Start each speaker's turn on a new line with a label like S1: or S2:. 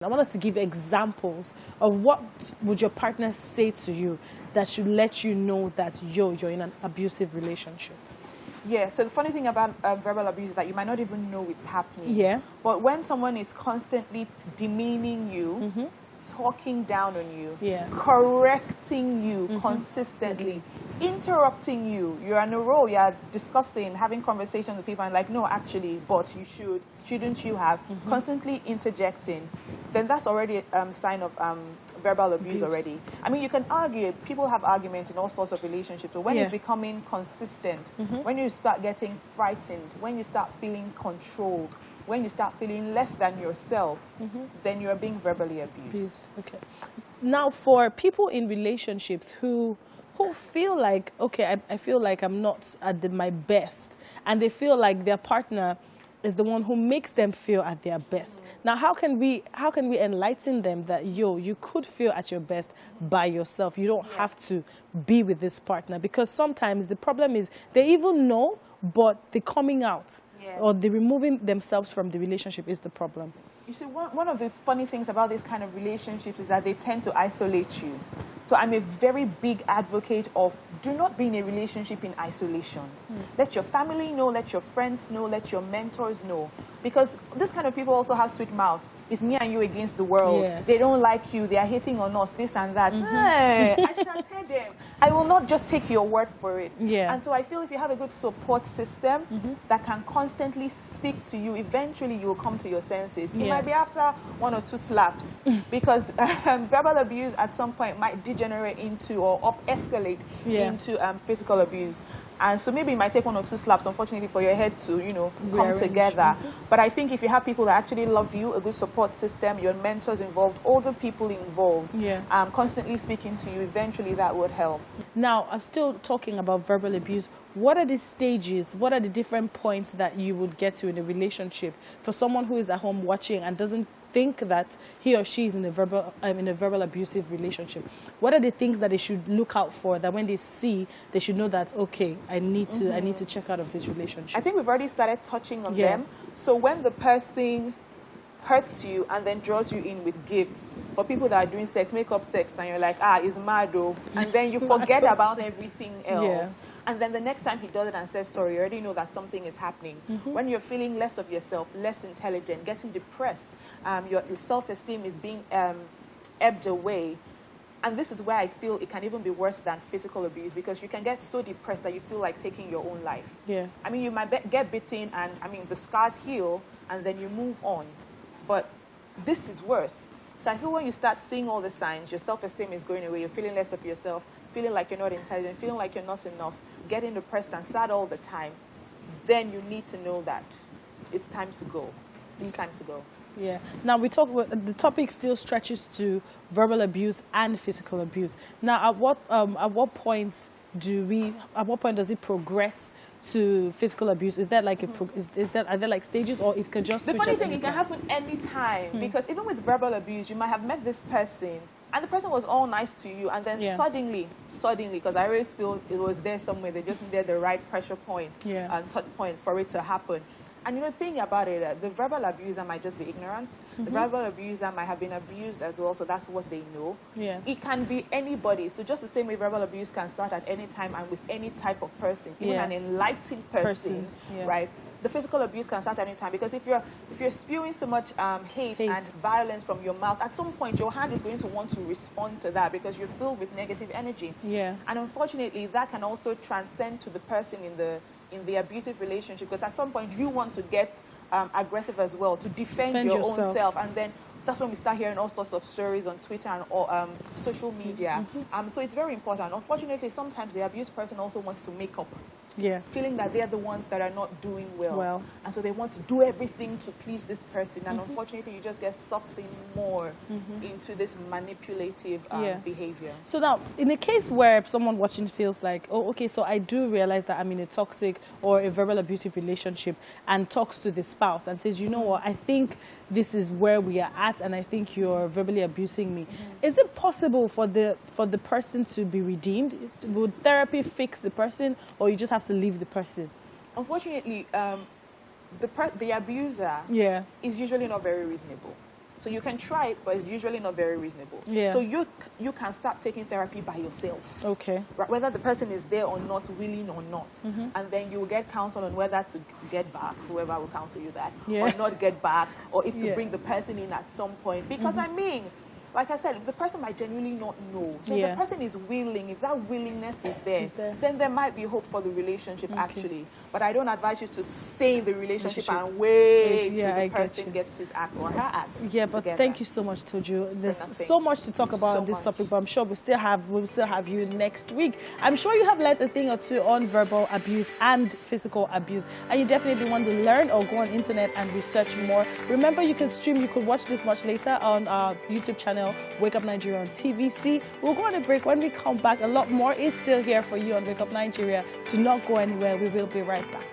S1: I want us to give examples of what would your partner say to you that should let you know that you're in an abusive relationship.
S2: Yeah, so the funny thing about verbal abuse is that you might not even know it's happening.
S1: Yeah.
S2: But when someone is constantly demeaning you, talking down on you, correcting you consistently, interrupting you, you're on a roll, you're discussing, having conversations with people and like, no, actually, but you should, shouldn't you have, constantly interjecting, then that's already a sign of verbal abuse already. I mean, you can argue, people have arguments in all sorts of relationships, but when it's becoming consistent, when you start getting frightened, when you start feeling controlled, when you start feeling less than yourself, then you're being verbally abused.
S1: Okay. Now, for people in relationships who feel like, okay, I feel like I'm not at my best, and they feel like their partner is the one who makes them feel at their best. Now, how can we enlighten them that, you could feel at your best by yourself. You don't have to be with this partner, because sometimes the problem is they even know, but the coming out or the removing themselves from the relationship is the problem.
S2: You see, one of the funny things about this kind of relationships is that they tend to isolate you. So I'm a very big advocate of do not be in a relationship in isolation. Let your family know, let your friends know, let your mentors know. Because this kind of people also have sweet mouth. It's me and you against the world.
S1: Yes.
S2: They don't like you. They are hating on us, this and that. Hey, I shall tell them. I will not just take your word for it. And so I feel if you have a good support system that can constantly speak to you, eventually you will come to your senses. It might be after 1 or 2 slaps, because verbal abuse at some point might degenerate into or escalate into physical abuse. And so maybe it might take 1 or 2 slaps, unfortunately, for your head to, come together. But I think if you have people that actually love you, a good support system, your mentors involved, older people involved, constantly speaking to you, eventually that would help.
S1: Now, I'm still talking about verbal abuse. What are the stages? What are the different points that you would get to in a relationship for someone who is at home watching and doesn't think that he or she is in a verbal abusive relationship? What are the things that they should look out for, that when they see, they should know that, okay, I need to check out of this relationship?
S2: I think we've already started touching on them. So when the person hurts you and then draws you in with gifts, for people that are doing sex, makeup sex, and you're like, it's mad though, and then you forget about everything else. And then the next time he does it and says sorry, you already know that something is happening. When you're feeling less of yourself, less intelligent, getting depressed, your self-esteem is being ebbed away. And this is where I feel it can even be worse than physical abuse, because you can get so depressed that you feel like taking your own life. I mean, you might get bitten and, the scars heal and then you move on. But this is worse. So I feel when you start seeing all the signs, your self-esteem is going away, you're feeling less of yourself, feeling like you're not intelligent, feeling like you're not enough, getting depressed and sad all the time, then you need to know that it's time to go. It's time to go.
S1: Now we talk about the topic still stretches to verbal abuse and physical abuse. Now, at what point does it progress to physical abuse? Is that like are there like stages, or it can just
S2: the
S1: switch
S2: funny
S1: at
S2: thing,
S1: any
S2: it can
S1: time?
S2: happen any time, because even with verbal abuse, you might have met this person and the person was all nice to you, and then suddenly, because I always feel it was there somewhere, they just needed the right pressure point and touch point for it to happen. And the thing about it, the verbal abuser might just be ignorant. The verbal abuser might have been abused as well, so that's what they know. It can be anybody. So just the same way verbal abuse can start at any time and with any type of person, even an enlightened person, right? The physical abuse can start at any time, because if you're spewing so much hate and violence from your mouth, at some point your hand is going to want to respond to that, because you're filled with negative energy. And unfortunately, that can also transcend to the person in the abusive relationship, because at some point you want to get aggressive as well, to defend your own self, and then that's when we start hearing all sorts of stories on Twitter and social media. So it's very important. Unfortunately, sometimes the abused person also wants to make up, feeling that they're the ones that are not doing well. And so they want to do everything to please this person, and unfortunately you just get sucked in more into this manipulative behavior.
S1: So now, in a case where someone watching feels like, oh, okay, so I do realize that I'm in a toxic or a verbal abusive relationship, and talks to the spouse and says, you know what, I think this is where we are at, and I think you're verbally abusing me. Is it possible for the person to be redeemed? Would therapy fix the person, or you just have to leave the person?
S2: Unfortunately, the abuser is usually not very reasonable. So you can try it, but it's usually not very reasonable.
S1: Yeah.
S2: So you can start taking therapy by yourself.
S1: Okay.
S2: Whether the person is there or not, willing or not. And then you will get counsel on whether to get back, whoever will counsel you that, or not get back, or if to bring the person in at some point. Because I mean, like I said, the person might genuinely not know. So if the person is willing, if that willingness is there, then there might be hope for the relationship actually. But I don't advise you to stay in the relationship and wait till the person gets his act or her act.
S1: Yeah, but thank you so much, Toju. There's so much to talk about on this topic, but I'm sure we'll still have you next week. I'm sure you have learned a thing or two on verbal abuse and physical abuse, and you definitely want to learn or go on internet and research more. Remember, you can stream, you could watch this much later on our YouTube channel, Wake Up Nigeria on TVC. We'll go on a break. When we come back, a lot more is still here for you on Wake Up Nigeria. Do not go anywhere. We will be right back.